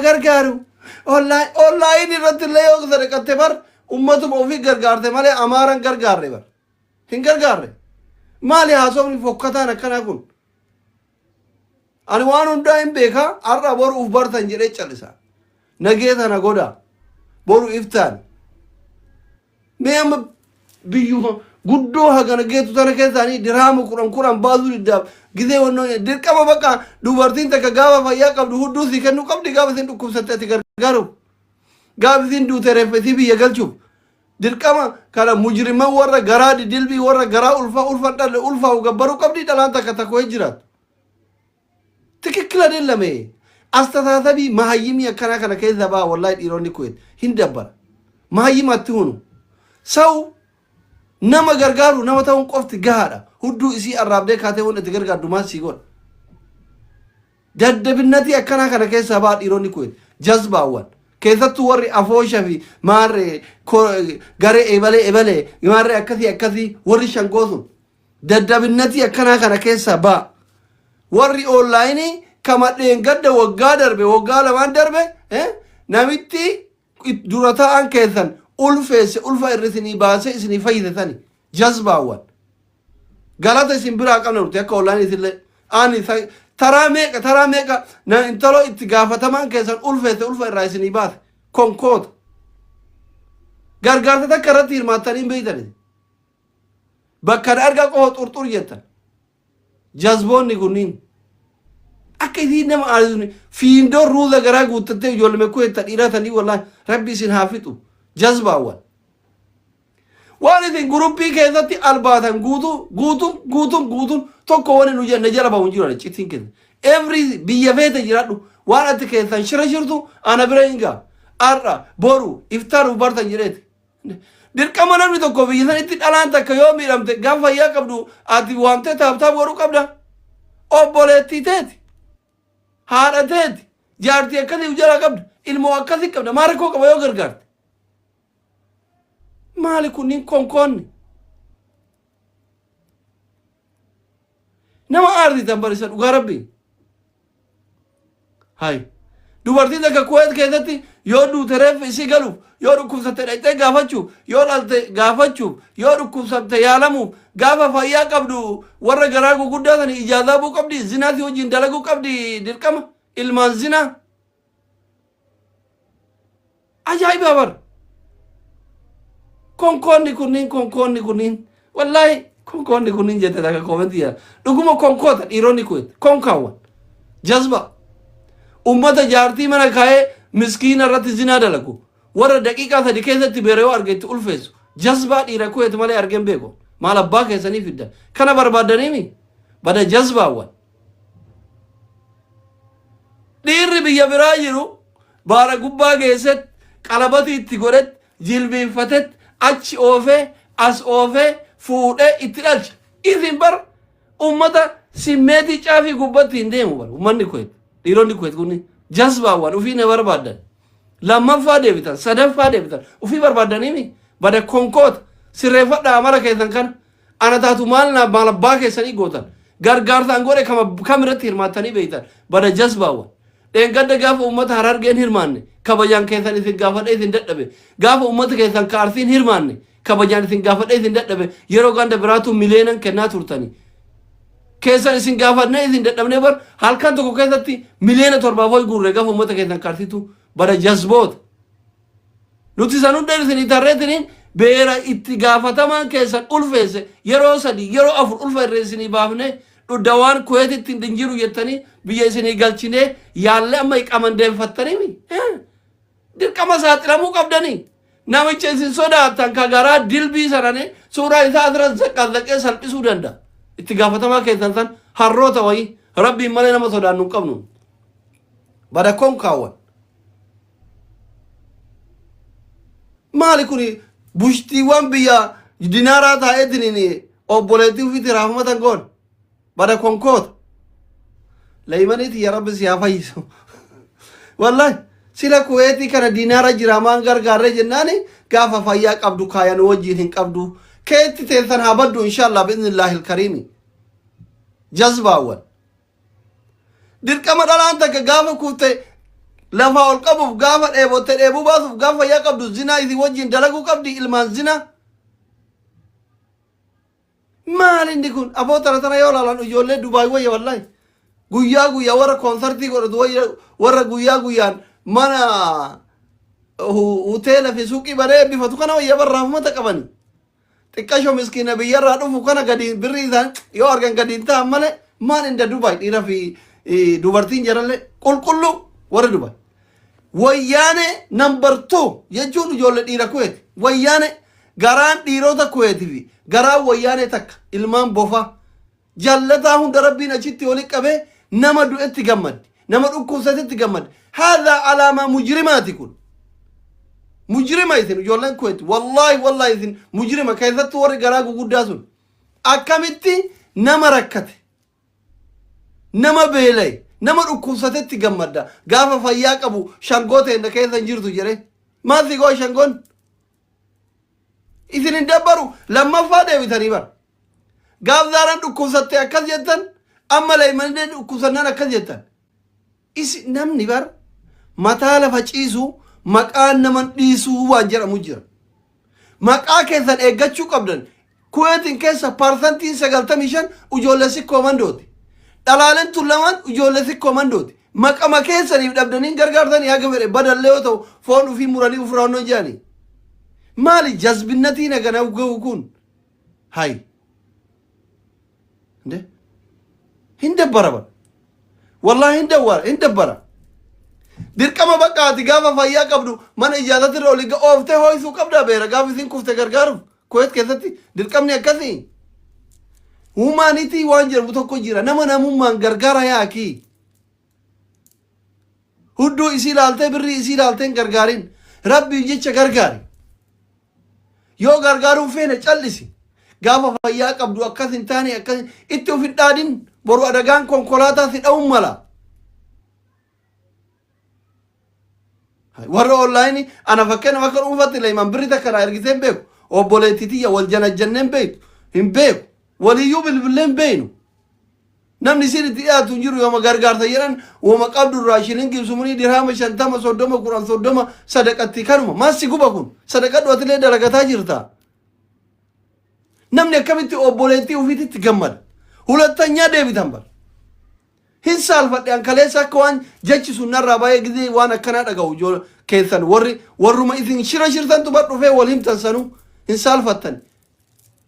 gargaaru online irratti illee yoo sadaqatte bar ummatuma ofii gargaarte malee amaaran gargaarre bar hin gargaarre maali haasofni fokkataan akkanaa kun ani waan hundaa hin beekaa har'a boru uf bartan jedhee callisa nagee tana godha boru iftaan mee amma biyyuma guddoo hagana geetu tana keessaanii dirhama kuran baasuu diddaaf gisee wannoo dirqama bakka dubartiin takka gaafa fayyaa qabdu hudduu si kennuu qabdi gaafa isin dhukkubsatte ati gargaaruuf gaafa isin duute reeffesii biyya galchuuf dirqama kana mujriman warra garaa didilbii warra garaa ulfan dhalle ulfaa'u gabbaruu qabdi dhalaan takka takkoo jiraatu ትክክል አይደለም አስተሳሰቢ ማህይም የከና ከነ ከዘባ ወላሂ ዲሮኒ ኩት ሂንደበር ማህይም አትሁኑ ሰው ነመ ገርጋሩ ነመታውን ቆፍት ጋዳ ሁዱ እሲ አራብደ ካቴውን እትገርጋዱ ማስ ሲጎን ደደብነት የከና ከነ ከዘባ ዲሮኒ ኩት ጀዝባዋን ከዘቱ ወሪ አፎሸፊ ማሬ ገሬ ኤበሌ ማሬ አከሲ ወሪ ሸንጎሱ ደደብነት የከና ከነ ከዘባ warri online kamadheen gadda waggaa darbe waggaa lamaan darbe namitti dura ta'an keessan ulfeesse ulfa irrisinii baase isinii fayyisani jazbaawwan galata isin biraa qabna nuti akka online isillee ani taraa meeqa na intalo itti gaafatamaan keessan ulfeesse ulfa irraa isinii baase konkoota gargaarsa takka irratti hirmaattanii hin beeytani bakka arga qofa xurxur jettan jazboonni kunniin akka isin nama aarisuun fiindoo ruuza garaa guuttattee ijoollee kuuetta dhiiratanii wallahi rabbi isin haafitu jazbaawwan waan isin guruppii keessatti albaatan guutuun tokko wani nu jenne jala bahuun jiru citiin keessa every biyya feete jiraadhu waan ati keessan shirtu ana bira hingaa har'a boru iftaaruuf bartan jedheeti dirqama namni tokko biyya sanitti dhalaan takka yoo miidhamte gaafa fayyaa qabdu ati waamtee taabtaaf godhuu qabda obboleettii teeti haadha teeti jaartii akkasii jala qabda ilmoo akkasii qabda maal rakkoo qaba yoo gargaarte maali kunniin konkoonni nama aarditan barisa dhugaa rabbii hay dubartiin takka kuweet keessatti yoo duute reeffa isii galuuf yoo dhukkubsatte dhaqxee gaafachuuf yoo dhalte gaafachuuf yoo dhukkubsatte yaalamuuf gaafa fayyaa qabdu warra garaa guguddaa sani ijaazaa buu qabdi zinaati wajjin dalaguu qabdi dirqama ilmaan zinaa ajaa'iba bar konkoonni kunniin wallaahi konkoonni kunniin jette takka koomentiya dhuguma konkoota dhiironni kuweet konkaawwan jazba ummata jaartii mana kaa'ee miskiina irratti zinaa dalagu warra daqiiqaa sadi keessatti beera yoo argetti ulfeessu jazbaa dhiira kuweet malee argen beeko maal abbaa keessanii fiddan kana barbaadaniimi bada jazbaawwan dhiirri biyya biraa jiru baara gubbaa geesset qalabati itti godhet jilbiinfatet achi oofee as oofee fuudhee itti dhalcha isin bar ummata simmeetii caafii gubbatti hin deemu bar ummanni kuweet dhiironni kuweet kunni jazbaawwan ufii ne barbaadan lammaffaa deebitan sadaffaa deebitan ufii barbaadaniimi bada konkoota sirreeffadha amara keessan kana ana taatu maal abbaa keessanii gootan gargaarsaan godhe kam irratti hirmaattanii beeytan bada jazbaawwan dheengadda gaafa ummata harargeen hirmaanne kabajaan keessan isin gaafadhe isin dadhabe gaafa ummata keessan kaarsiin hirmaanne kabajaan isin gaafadhe isin dadhabe yeroo ganda biraatu mileenan kennaa turtanii keessan isin gaafadne isin dadhabne bar halkan tokko keessatti miliyoona 7 guurre gaafa ummata keessan kaarsitu bada jazboota nuti san hunda isin tarreetiniin beera itti gaafatamaan keessan ulfeesse yeroo 3 yeroo 4 ulfa irra isinii baafne dhuddawaan kuweetitti hin jiru jettanii biyya isinii galchine yaalle amma iqaman deemfattanii dirqama saaxilamuu qabdanii namicha isin sodaatan ka garaa dilbii sanane suuraa isaa asirratti zaqqazzaqee salphisuu danda'a itti gaafatamaa keessan san harroota wayii rabbiin malee nama sodaannu hin qabnu bada konkaawwan maali kuni bushtiiwwan biyya dinaaraa taa'eetiniin obboleettii ufiitti raafamatan goon bada konkoota laymaniiti ya rabbi siyaa fayyisu wallahi sila kuweetii kana dinaara jiraamaan gargaarre jennaani gaafa fayyaa qabdu kaayan wajjiin hin qabdu keetti teessan haa baddu inshallah biiznillaahi alkariimi jazbaawwan dirqama dhalaan takka gaafa kufte lafa ol qabuuf gaafa dheebotte dheebuu baasuuf gaafa yaa qabdu zinaa isii wajjin dalaguu qabdi ilmaan zinaa. Maal inni kun aboo tana yoo laalan ijoollee Dubaay wayya wallahi guyyaa warra koonsartii godhatu warra guyyaan mana hoteela fi suuqii baree bifatu kana wayya barraafamata qabani. Xiqqashoo miskiina biyyarraa dhufu kana gadi birrii isaan yoo argan gadiin ta'an malee maal inda Dubaay dhiira fi dubartiin jarallee qulqulluu warra Dubaay. Wayyaane number 2 jechuun ijoollee dhiira Kuweet. Wayyaane garaan dhiirota Kuweetii fi garaan wayyaane takka ilmaan bofa jallataa hunda rabbiin achitti oli qabee nama du'etti gammaddi nama dhukkubsatetti gammaddi. Haadha alaamaa mujrimaati kun. Mujrima isin ijoolleen Kuweet wallahi isin mujrima keessatti warri garaa guguddaa sun akkamitti nama rakkate nama beela'e nama dhukkubsatetti gammadda gaafa fayyaa qabu shangoo ta'e keessa hin jirtu jedhee maal si goo shangoon isin hin dabbaru lammaffaa deebitanii bara gaaf zaaraan dhukkubsatte akkas jettan amma leeymanii dhukkubsannaan akkas jettan isin namni bara mataa lafa ciisuu maqaan naman dhiisuu waan jedhamu jira. Maqaa keessan eeggachuu qabdan. Kuweetiin keessa parsantiin 95 ijoollee sikkoo mandooti. Dhalaaleen tullamaan ijoollee sikkoo mandooti. Maqama keessaniif dhabdanii gargaartanii haga fedhe badallee yoo ta'u foon ufii muranii ufuraannoo jedhanii. Maali jazbinnatii nagana gahu kun? Hay. Hin dabbara bara. Wallahi hin dabbara. Dirqama bakka ati gaafa fayyaa qabdu mana ijaazatirra oli ooftee hoo'isuu qabdaa beera gaafa isin kufte gargaaruuf Kuweet keessatti dirqamni akkasii. Humaanitii waan jedhamu tokko jira nama namummaan gargaara yaakii. Hudduu isii ilaaltee birrii isii ilaaltee hin gargaarin rabbiin jecha gargaari. Yoo gargaaruun feene callisi gaafa fayyaa qabdu akkas hin taane akkas itti of hin dhaadin boru adagaan konkolaataa si dha'uun mala. Warra online ana fakkeenya bakka dhuunfaatti leeman birri takka naa ergisee hin beeku obboleettitiyya wal janajjannee hin beeku waliyyuu bilbilee hin beeknu namni isin itti dhiyaatu hin jiru yooma gargaarsa jedhan wooma qabdu irraa shiliingii sumunii dirhama 50 30 10 30 sadaqatti kanuma maassi guba kun sadaqa dhuwatilee dalagataa jirta namni akkamitti obboleettii ufiititti gammada hulattanyaa deebitan bara. Hin saalfadhe ankaleessa akka waan jechi sun narraa baay'ee gizee waan akkanaa dhaga'u keessan warruma isin shirtantu bar dhufee wal himtan sanuu hin saalfattan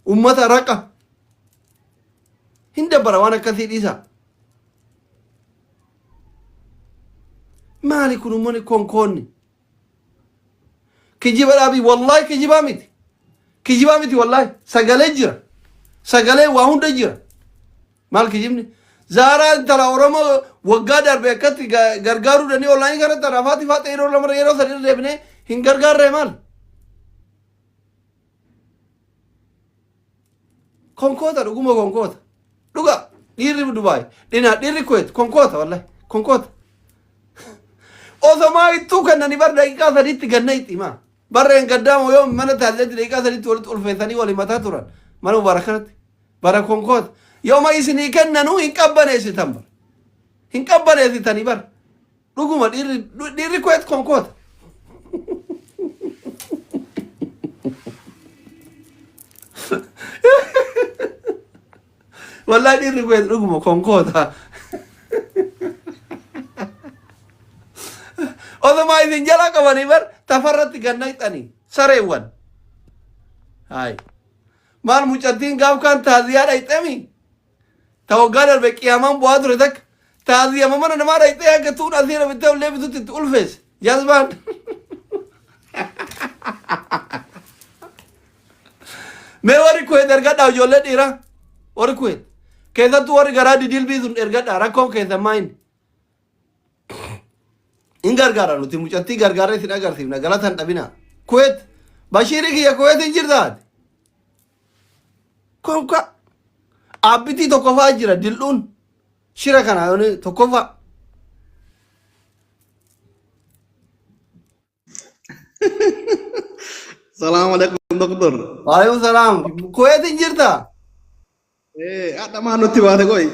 ummata raqa hin dabbara waan akkasii dhiisa. Maali kun ummani konkoonni kijiba dhaabii wallahi kijibaa miti wallahi sagalee jira sagalee waa hunda jira maal kijibni. Zaaraan tala Oromoo waggaa darbe akkatti gargaaruu dandii online kanatti rafaatii faata yeroo sadii deebinee hin gargaarree maal? Konkoota dhuguma konkoota. Dhuga dhiirri Dubaay dhiirri Kuweet konkoota wallahi konkoota. Osomaa ittuu kannani bar daqiiqaa sadiitti ganna itti himaa. Barreen gaddaamoo yoo mana taalleetti daqiiqaa sadiitti walitti ulfeessanii waliin mataa turan mana mubarakanatti bara konkoota. Yooma isinii kennanuu hin qabbaneessitan bara. Hin qabbaneessitanii bara. Dhuguma dhiirri Kuweet konkoota. Wallahi dhiirri Kuweet dhuguma konkoota. Osumaa isin jala qabanii bara tafarratti ganna hixanii sareewwan. Hayi. Maal mucattiin gaaf kan taaziyaadha hixamii. Tawaggaa darbe qiyaamaan bu'aa ture takka taaziyama mana namaa dhaqxee akka tuun asiira bittee ullee bitutti itti ulfeesse jazbaan. Mee warri Kuweet ergadhaa ijoollee dhiiraa warri Kuweet keessattuu warri garaa didilbii sun ergadhaa rakkoon keessa maayin. In gargaara nuti mucattii gargaaree isin agarsiifna galatan dhabina. Kuweet bashiirii kiyya Kuweet hin jirtaati. Konka abbitii tokkoffaa jira dil'uun shira kana tokkoffaa. Assalamualaikum dokter. Waalaikumsalam. Kuweet hin jirta? Ada mana nuti baate koi?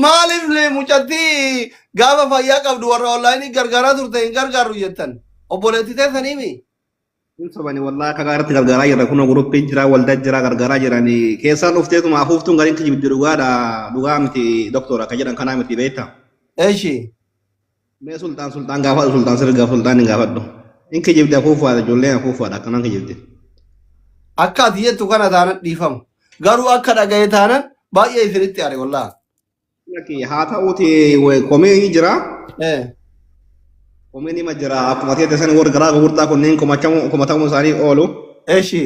Maaliif lee mucattii gaafa fayyaa qabdu warra onlaayinii gargaaraa turte hin gargaarru jettan obboleetti teessanii mi? Sabani wallahi kagaaratti gargaaraa jira kun guruppii jira waldaa jira gargaaraa jiranii keessaan dhufteetuma afuuftuun gariin kijibdi dhugaa miti doktora akka jedhan kanaa miti beektaa. Eeshi. Mee sultaan gaafadhu sultaan sirgaa sultaan hin gaafadhu. In kijibdi afuufaadha ijoolleen afuufaadha akkanaan kijibdi. Akka ati jettu kana taanan dhiifamu. Garuu akka dhaga'e taanan baay'ee isinitti aare wallahi. Haa ta'uuti komee jira. Komeen ima jira akkuma ta'e san warra garaa gurguddaa kunneen komatamuu isaanii oolu. Eeshi.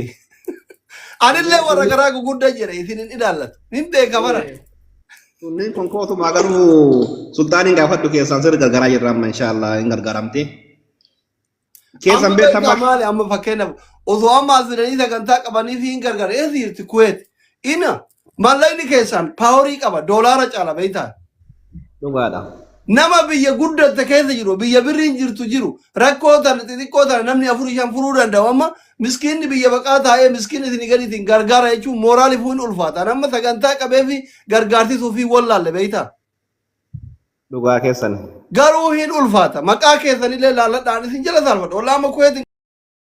Anillee warra garaa gurguddaa jira isin hin ilaallatu. Hin beeka bara. Kunneen konkootuma garuu sultaaniin gaafadhu keessaan sirri gargaaraa jirra amma inshaallah hin gargaaramte. Keessan beekama. Maali amma fakkeenyaaf osoo amma asiranii sagantaa qabanii fi hin gargaara eessi jirti kuweet. Ina mallayni keessan paaworii qaba doolaara caala beektaa. Dhugaadha. Nama biyya guddatte keessa jiru biyya birriin jirtu jiru rakkoo tan xixiqqoo tan namni 4-5 furuu danda'u amma miskiinni biyya baqaa taa'ee miskiin isin gadiitiin gargaara jechuun mooraaliif hin ulfaata nama sagantaa qabee fi gargaartisuu fi wallaalle beektaa. Dhugaa keessan. Garuu hin ulfaata maqaa keessanillee laalladhaan isin jala saalfadha wallaama kuweetiin.